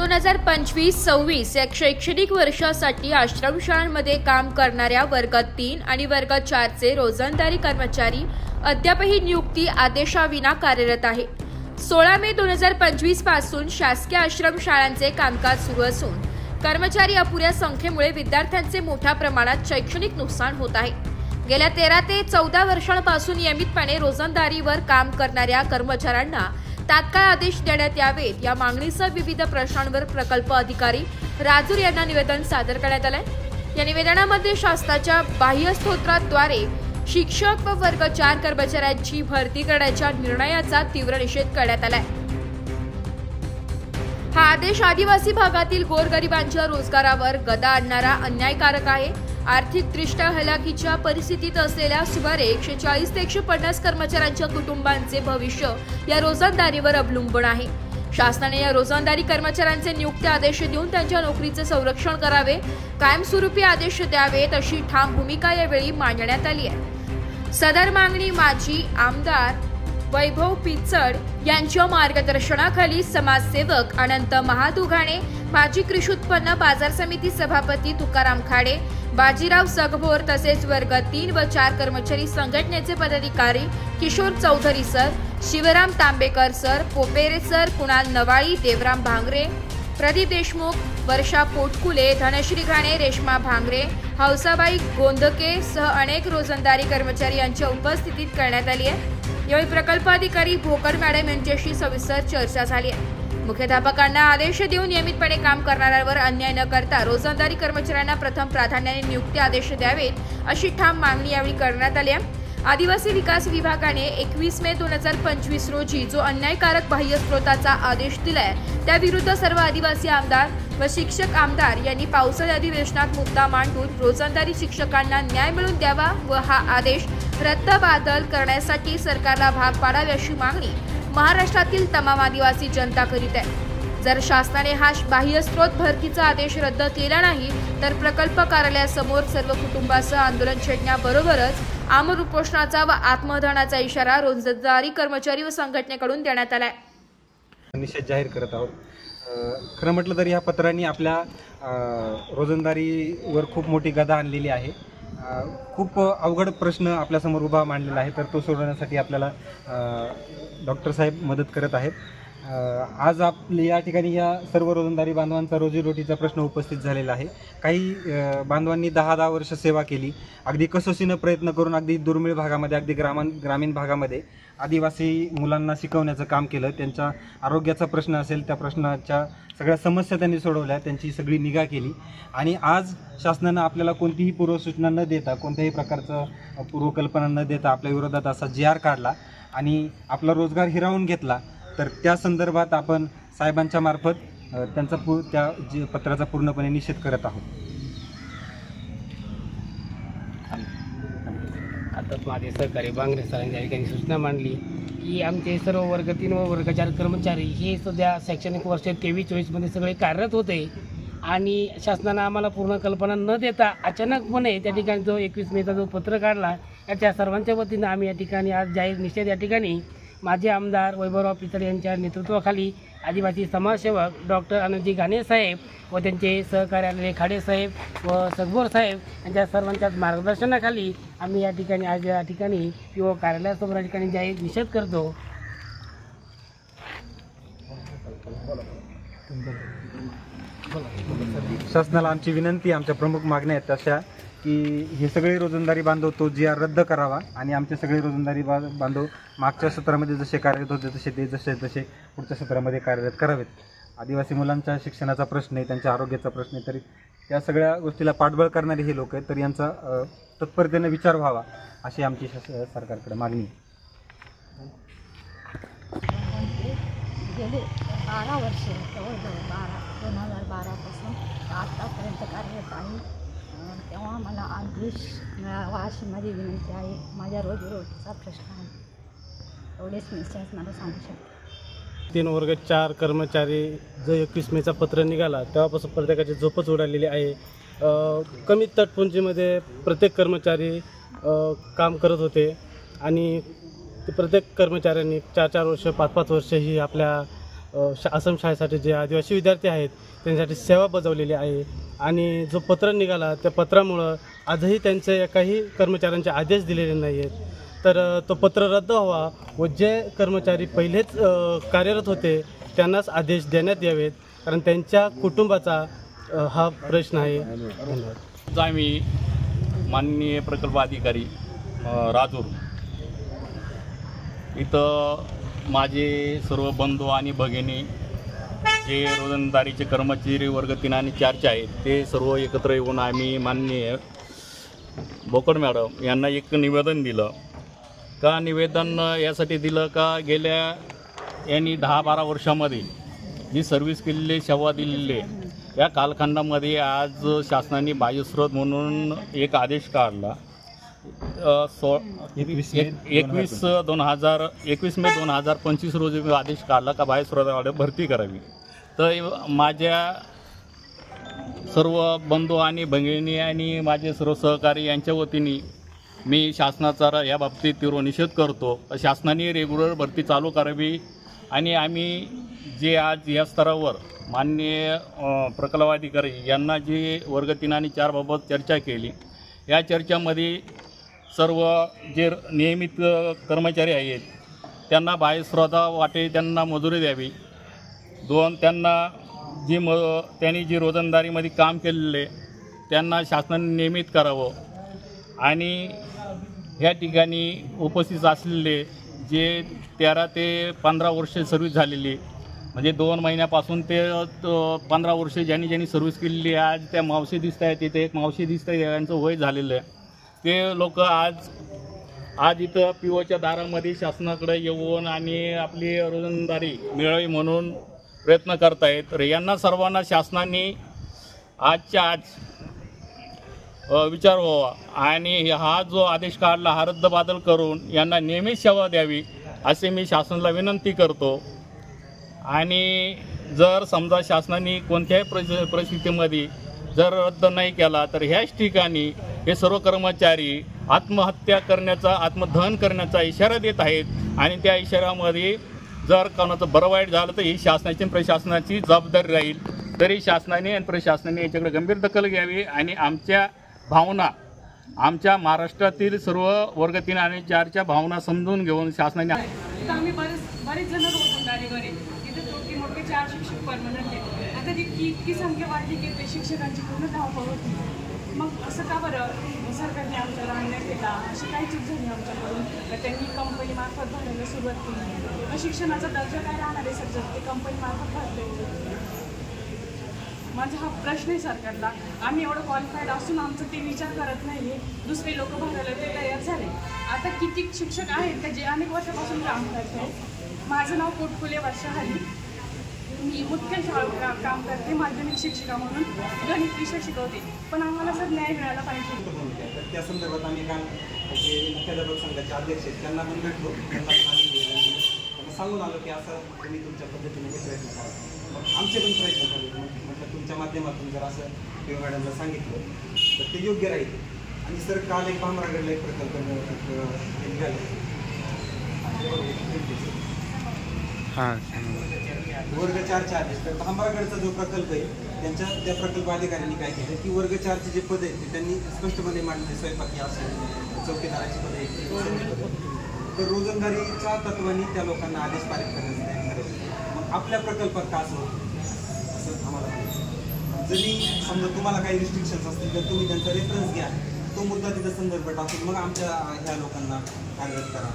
2025-26 या शैक्षणिक वर्षासाठी आश्रमशाळांमध्ये काम करणाऱ्या वर्ग 3 आणि वर्ग 4 चे रोजंदारी कर्मचारी अद्यापही नियुक्ती आदेशाविना कार्यरत आहे। 16 मे 2025 पासून शासकीय आश्रमशाळांचे कामकाज सुरू असून कर्मचारी अपुऱ्या संख्येमुळे विद्यार्थ्यांचे मोठ्या प्रमाणात शैक्षणिक नुकसान होत आहे। गेल्या 13 ते 14 वर्षांपासून नियमितपणे रोजंदारीवर काम करणाऱ्या कर्मचाऱ्यांना तात्काळ आदेश देण्यात यावेत या मागणीसह विविध प्रश्नांवर प्रकल्प अधिकारी राजूर यांना निवेदन सादर करण्यात आले। या निवेदनामध्ये शासनाच्या बाह्य स्त्रोताद्वारे शिक्षक व वर्ग 4 कर्मचाऱ्यांची भरती करण्याच्या निर्णयाचा तीव्र निषेध करण्यात आला आहे। हा आदेश आदिवासी भागातील गोरगरिबांच्या रोजगारावर गदा आणणारा अन्यायकारक आहे। आर्थिकदृष्ट्या हलाखीच्या परिस्थितीत असलेल्या सुमारे 140 ते 150 कर्मचाऱ्यांच्या कुटुंबांचे भविष्य या रोजंदारीवर अवलंबून आहे। शासनाने या रोजंदारी कर्मचाऱ्यांचे नियुक्ती आदेश देऊन त्यांच्या नोकरीचे संरक्षण करावे, कायमस्वरूपी आदेश द्यावेत अशी ठाम भूमिका यावेळी मांडण्यात आली आहे। सदर मागणी माजी आमदार वैभव पिचड यांच्या मार्गदर्शनाखाली समाजसेवक अनंत महादुघाणे, माजी कृषी उत्पन्न बाजार समिती सभापती तुकाराम खाडे, बाजीराव सगभोर तसेच वर्ग 3 व 4 कर्मचारी संघटनेचे पदाधिकारी Kishore Chaudhari sir, Shivram Tambekar sir, Popere sir, Kunal Navali, Devram Bhangare, Pradeep Deshmukh, Varsha Potkule, Dhanashree Ghane, Reshma Bhangare, Hausabai Gondake सह अनेक रोजंदारी कर्मचारी यांच्या उपस्थितीत करण्यात आली आहे। यावेळी प्रकल्प अधिकारी भोकर मॅडम यांच्याशी सविस्तर चर्चा झाली आहे। मुख्याध्यापकांना आदेश देऊन नियमितपणे काम करणाऱ्यांवर अन्याय न करता रोजंदारी कर्मचाऱ्यांना प्रथम प्राधान्याने नियुक्ती आदेश द्यावेत अशी ठाम मागणी यावेळी करण्यात आली आहे। आदिवासी विकास विभागाने 21 मे 2025 रोजी जो अन्यायकारक बाह्य स्त्रोताचा आदेश दिलाय त्याविरुद्ध सर्व आदिवासी आमदार व शिक्षक आमदार यांनी पावसाळी अधिवेशनात मुद्दा मांडून रोजंदारी शिक्षकांना न्याय मिळवून द्यावा व हा आदेश रद्दबातल करण्यासाठी सरकारला भाग पाडावे अशी मागणी महाराष्ट्रातील तमाम आदिवासी जनता करीत आहे। जर शासनाने हा बाह्य स्त्रोत भरतीचा आदेश रद्द केला नाही तर प्रकल्प कार्यालयासमोर सर्व कुटुंबासह आंदोलन छेडण्याबरोबरच आमरण उपोषणाचा व आत्मदहनाचा इशारा रोजंदारी कर्मचारी व संघटनेकडून देण्यात आला आहे। निषेध जाहीर करत आहोत। खरं म्हटलं तर या पत्रांनी आपल्या रोजंदारीवर खूप मोठी गदा आणलेली आहे। खूप अवघड प्रश्न आपल्यासमोर उभा मांडलेला आहे, तर तो सोडवण्यासाठी आपल्याला डॉक्टर साहेब मदत करत आहेत। आज आपल्या या ठिकाणी या सर्व रोजंदारी बांधवांचा रोजीरोटीचा प्रश्न उपस्थित झालेला आहे। काही बांधवांनी 10 वर्ष सेवा केली, अगदी कसोशीनं प्रयत्न करून अगदी दुर्मिळ भागामध्ये, अगदी ग्रामीण भागामध्ये आदिवासी मुलांना शिकवण्याचं काम केलं। त्यांच्या आरोग्याचा प्रश्न असेल, त्या प्रश्नाच्या सगळ्या समस्या त्यांनी सोडवल्या, त्यांची सगळी निगा केली आणि आज शासनानं आपल्याला कोणतीही पूर्वसूचना न देता, कोणत्याही प्रकारचं पूर्वकल्पना न देता आपल्या विरोधात असा GR काढला आणि आपला रोजगार हिरावून घेतला। तर त्या संदर्भात आपण साहेबांच्या मार्फत त्या पत्राचा पूर्णपणे निषेध करत आहोत। आता माझे सहकारी बांगरे सरांनी या ठिकाणी सूचना मांडली की आमचे सर्व वर्ग 3 व वर्ग 4 कर्मचारी हे सध्या शैक्षणिक वर्ष 23-24 मध्ये सगळे कार्यरत होते आणि शासनानं आम्हाला पूर्ण कल्पना न देता अचानकपणे त्या ठिकाणी जो 21 मेचा जो पत्र काढला याच्या सर्वांच्या वतीनं आम्ही या ठिकाणी आज जाहीर निषेध या ठिकाणी माजी आमदार वैभवराव पिचड यांच्या नेतृत्वाखाली आदिवासी समाजसेवक डॉक्टर आनंदजी घाणे साहेब व त्यांचे सहकारी आलेले खाडे साहेब व सगभोर साहेब यांच्या सर्वांच्याच मार्गदर्शनाखाली आम्ही या ठिकाणी आज या ठिकाणी किंवा कार्यालयासमोर या ठिकाणी जाहीर निषेध करतो। शासनाला आमची विनंती, आमच्या प्रमुख मागण्या आहेत तशा की हे सगळे रोजंदारी बांधव तो GR रद्द करावा आणि आमचे सगळे रोजंदारी बांधव मागच्या सत्रामध्ये जसे कार्यरत होते तसे पुढच्या सत्रामध्ये कार्यरत करावेत। आदिवासी मुलांच्या शिक्षणाचा प्रश्न आहे, त्यांच्या आरोग्याचा प्रश्न आहे, तरी त्या सगळ्या गोष्टीला पाठबळ करणारे हे लोक आहेत, तर यांचा तत्परतेने विचार व्हावा अशी आमची सरकारकडे मागणी आहे। गेले 12 वर्ष, जवळजवळ 2012 पासून आतापर्यंत कार्यरत आहे। तेव्हा मला आदेश मिळावा अशी माझी विनंती आहे। माझ्या रोजीरोटीचा प्रश्न आहे, एवढेच मी मला सांगू शकते। 3 वर्ग 4 कर्मचारी जो 21 मेचा पत्र निघाला तेव्हापासून प्रत्येकाची झोपच उडालेली आहे। कमी तटपुंजीमध्ये प्रत्येक कर्मचारी काम करत होते आणि प्रत्येक कर्मचाऱ्यांनी 4-4 वर्ष 5-5 वर्ष ही आपल्या आश्रम शाळेसाठी जे आदिवासी विद्यार्थी आहेत त्यांच्यासाठी सेवा बजावलेली आहे. आणि जो पत्र निघाला त्या पत्रामुळं आजही त्यांचे एकाही कर्मचाऱ्यांचे आदेश दिलेले नाही आहेत. तर तो पत्र रद्द व्हावा व जे कर्मचारी पहिलेच कार्यरत होते त्यांनाच आदेश देण्यात यावेत, कारण त्यांच्या कुटुंबाचा हा प्रश्न आहे. धन्यवाद. आम्ही माननीय प्रकल्प अधिकारी राजूर इथं माझे सर्व बंधू आणि भगिनी जे रोजंदारीचे कर्मचारी वर्ग 3 आणि 4चे आहेत ते सर्व एकत्र येऊन आम्ही माननीय बोकड मॅडम यांना एक निवेदन दिलं. का निवेदन यासाठी दिलं का गेल्या यांनी 10-12 वर्षामध्ये जी सर्व्हिस केलेली सेवा दिलेली या कालखंडामध्ये आज शासनाने बाह्यस्रोत म्हणून एक आदेश काढला. 21 मे 2025 रोजी आदेश काढला का बाह्यस्रोतामध्ये भरती करावी. तर माझ्या सर्व बंधू आणि भगिनी आणि माझे सर्व सहकारी यांच्या वतीने मी शासनाचा या बाबतीत तीव्र निषेध करतो. शासनाने रेग्युलर भरती चालू करावी आणि आम्ही जे आज या स्तरावर माननीय प्रकल्पाधिकारी यांना जे वर्ग 3 आणि 4 बाबत चर्चा केली या चर्चामध्ये सर्व जे नियमित कर्मचारी आहेत त्यांना बाह्यस्रोता वाटे त्यांना मजुरी द्यावी. 2 त्यांना त्यांनी जी रोजंदारीमध्ये काम केलेले त्यांना शासनाने नियमित करावं. आणि ह्या ठिकाणी उपस्थित असलेले जे 13 ते 15 वर्षे सर्व्हिस झालेली म्हणजे 2 महिन्यापासून ते 15 वर्षे ज्यांनी सर्व्हिस केलेली आज त्या मावशी दिसत आहेत. तिथे एक मावशी दिसत आहे यांचं वय झालेलं आहे. ते लोक आज इथं POच्या दारामध्ये शासनाकडे येऊन आणि आपली रोजंदारी मिळावी म्हणून प्रयत्न करत आहेत. तर यांना सर्वांना शासनाने आजच्या आज विचार व्हावा आणि हा जो आदेश काढला हा रद्दबातल करून यांना नियमित सेवा द्यावी असे मी शासनाला विनंती करतो. आणि जर समजा शासनाने कोणत्याही परिस्थितीमध्ये जर रद्द नाही केला तर ह्याच ठिकाणी हे सर्व कर्मचारी आत्महत्या करण्याचा आत्मदहन करण्याचा इशारा देत आहेत. आणि त्या इशाऱ्यामध्ये जर कोणाचं बरं वाईट झालं तर ही शासनाची प्रशासनाची जबाबदारी राहील. तरी शासनाने आणि प्रशासनाने याच्याकडे गंभीर दखल घ्यावी आणि आमच्या भावना आमच्या महाराष्ट्रातील सर्व वर्ग 3 आणि 4च्या भावना समजून घेऊन शासनाने आम्ही बरेच जण रोजंदारीवर आहे. तिथे छोटे मोठे 4 शिक्षक परमनंट आहेत. आता इतकी संख्या वाढली की ते शिक्षकांची पूर्ण धावपळ होती. मग असं का बरं सरकारने आमच्याला अन्याय केला? अशी काही चूक झाली आमच्याकडून तर त्यांनी कंपनीमार्फत भरायला सुरुवात केली. शिक्षणाचा दर्जा काय राहणार आहे सर ते कंपनीमार्फत भरले? माझा हा प्रश्न आहे सरकारला. आम्ही एवढं क्वालिफाईड असून आमचं ते विचार करत नाही आहे. दुसरे लोक भरायला ते तयार झाले. आता किती शिक्षक आहेत का जे अनेक वर्षापासून काम करत आहेत. माझं नाव पोटफुले वर्षाखाली. मी मुख्य शाळेत काम करते माध्यमिक शिक्षिका म्हणून गणित विषय शिकवते. पण आम्हाला सर न्याय मिळायला पाहिजे. त्या संदर्भात आम्ही काम मुख्याध्यापक संघाचे अध्यक्ष त्यांना पण भेटलो. त्यांना सांगून आलो की असं तुम्ही तुमच्या पद्धतीने प्रयत्न करा. मग आमचे पण प्रयत्न करू. म्हटलं तुमच्या माध्यमातून जर असं किंवा मॅडमला सांगितलं तर ते योग्य राहील. आणि सर काल एक भामरागडला एक प्रकल्प निघाले वर्ग 4च्या आदेश. तर भामरागडचा जो प्रकल्प आहे त्या प्रकल्प अधिकाऱ्यांनी काय केलं की वर्ग 4चे जे पद आहेत ते त्यांनी स्पष्टपणे मांडले. स्वयंपाकी असेल चौकीदाराची पदं आहेत तर रोजंदारीच्या तत्वाने त्या लोकांना आदेश पारित करण्याचं त्यांनी ठरवलं. मग आपल्या प्रकल्पात का असं होतं असं आम्हाला माहिती. जरी समजा तुम्हाला काही रिस्ट्रिक्शन्स असतील तर तुम्ही त्यांचा रेफरन्स घ्या. तो मुद्दा तिथं संदर्भ टाकून मग आमच्या ह्या लोकांना कार्यरत करा.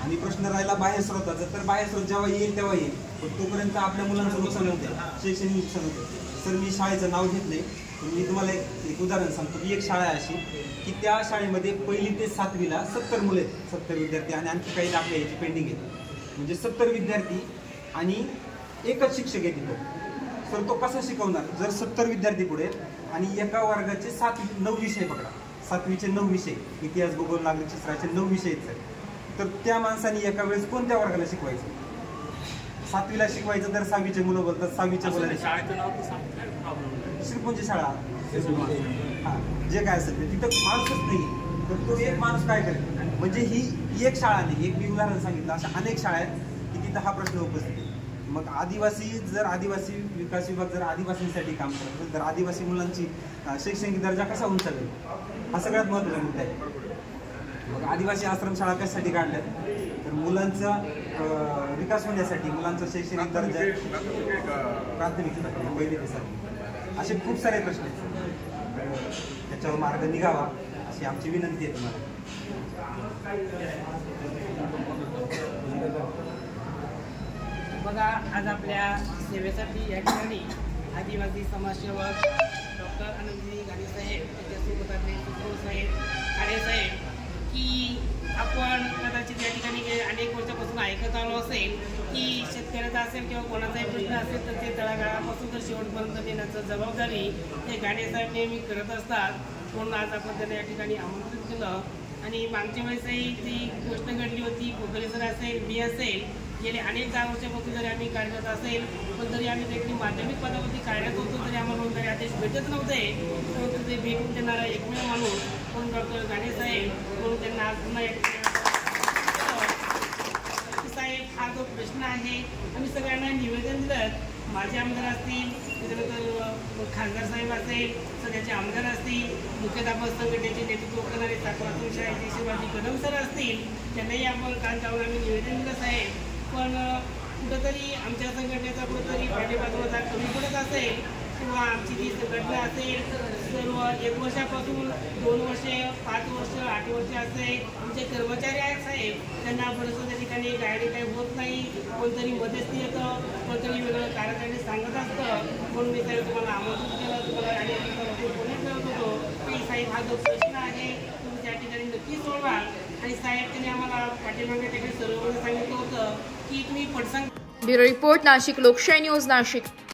आणि प्रश्न राहिला बाह्यस्रोताचा तर बाह्यस्रोत जेव्हा येईल तेव्हा येईल. पण तोपर्यंत आपल्या मुलांचं नुकसान होते शैक्षणिक नुकसान होते. सर मी शाळेचं नाव घेतले पण मी तुम्हाला एक उदाहरण सांगतो की एक शाळा आहे अशी की त्या शाळेमध्ये 1ली ते 7वीला 70 मुलं आहेत 70 विद्यार्थी आणि आणखी काही दाखले याची पेंडिंग आहेत. म्हणजे 70 विद्यार्थी आणि एकच शिक्षक आहे तिथं. सर तो कसा शिकवणार जर 70 विद्यार्थी पुढे आणि एका वर्गाचे 9 विषय पकडा. 7वीचे 9 विषय इतिहास भूगोल नागरिक शास्त्राचे 9 विषय आहेत सर. तर त्या माणसाने एका वेळेस कोणत्या वर्गाला शिकवायचं? 7वीला शिकवायचं तर 6वीचे मुलं बोलतात 6वीच्या मुलांना शाळेचं नाव श्रीपुंजी शाळा हां जे काय असेल ते तिथं माणूसच नाही. तर तो एक माणूस काय करेल? म्हणजे ही एक शाळा नाही. एक मी उदाहरण सांगितलं अशा अनेक शाळा आहेत की तिथं हा प्रश्न उपस्थित आहे. मग आदिवासी विकास विभाग जर आदिवासींसाठी काम करत असेल तर आदिवासी मुलांची शैक्षणिक दर्जा कसा उंचावेल हा सगळ्यात महत्त्वाचा मुद्दा आहे. मग आदिवासी आश्रमशाळा कशासाठी काढल्यात तर मुलांचा विकास होण्यासाठी, मुलांचा शैक्षणिक दर्जा प्राथमिकता पहिली ते 7वी असे खूप सारे प्रश्न आहेत. त्याच्यावर मार्ग निघावा अशी आमची विनंती आहे तुम्हाला. बघा, आज आपल्या सेवेसाठी या ठिकाणी आदिवासी समाजसेवक डॉक्टर आनंदी गाडेसाहेब, त्याच्यासोबत आपले साहेब गाडेसाहेब, की आपण कदाचित या ठिकाणी अनेक वर्षापासून ऐकत आलो असेल की शेतकऱ्याचा असेल किंवा कोणाचाही प्रश्न असेल तर ते तळागाळापासून तर शेवटपर्यंत नेण्याचं जबाबदारी ते गाडेसाहेब नेहमी करत असतात. म्हणून आज आपण त्यांना या ठिकाणी आमंत्रित केलं. आणि मागच्या वेळेसही ती गोष्ट घडली होती. कोकरे सर असेल, मी असेल, गेले अनेक 10 वर्षापासून जरी आम्ही कार्यरत असेल पण तरी आम्ही देखील माध्यमिक पदावरती कार्यरत होतो तरी आम्हाला कोणतरी आदेश भेटत नव्हते. परंतु ते भेटून देणारा एकमेव माणूस म्हणून डॉक्टर गाडेसाहेब, म्हणून त्यांना आज पुन्हा साहेब हा जो प्रश्न आहे आम्ही सगळ्यांना निवेदन दिलं. माझे आमदार असतील, त्याच्यानंतर खासदार साहेब असेल, सध्याचे आमदार असतील, मुख्याध्यापक संघटनेचे नेतृत्व करणारे सातवातून शाळेचे शिवाजी कदम सर असतील, त्यांनाही आपण काल जाऊन आम्ही निवेदन दिलं साहेब. पण कुठंतरी आमच्या संघटनेचा कुठंतरी पाठीपाठीचा कमी पडत असेल किंवा आमची जी संघटना असेल सर्व 1 वर्षापासून 2 वर्षे, 5 वर्ष, 8 वर्ष असे आमचे कर्मचारी आहेत साहेब. त्यांना बरंचसं त्या ठिकाणी गाडी काही होत नाही. कोणतरी मध्यस्थी येतं, कोणतरी वेगळं कार्यकारिणी सांगत असतं. म्हणून मी साहेब तुम्हाला आमंत्रित केलं. तुम्हाला आणि फोन करत होतो की साहेब हा जो प्रश्न आहे तुम्ही त्या ठिकाणी नक्की सोडवा. आणि साहेब त्यांनी आम्हाला पाठीमागे ठिकाणी सर्व सांगितलं होतं की तुम्ही पटसंग. ब्युरो रिपोर्ट, नाशिक लोकशाही न्यूज, नाशिक.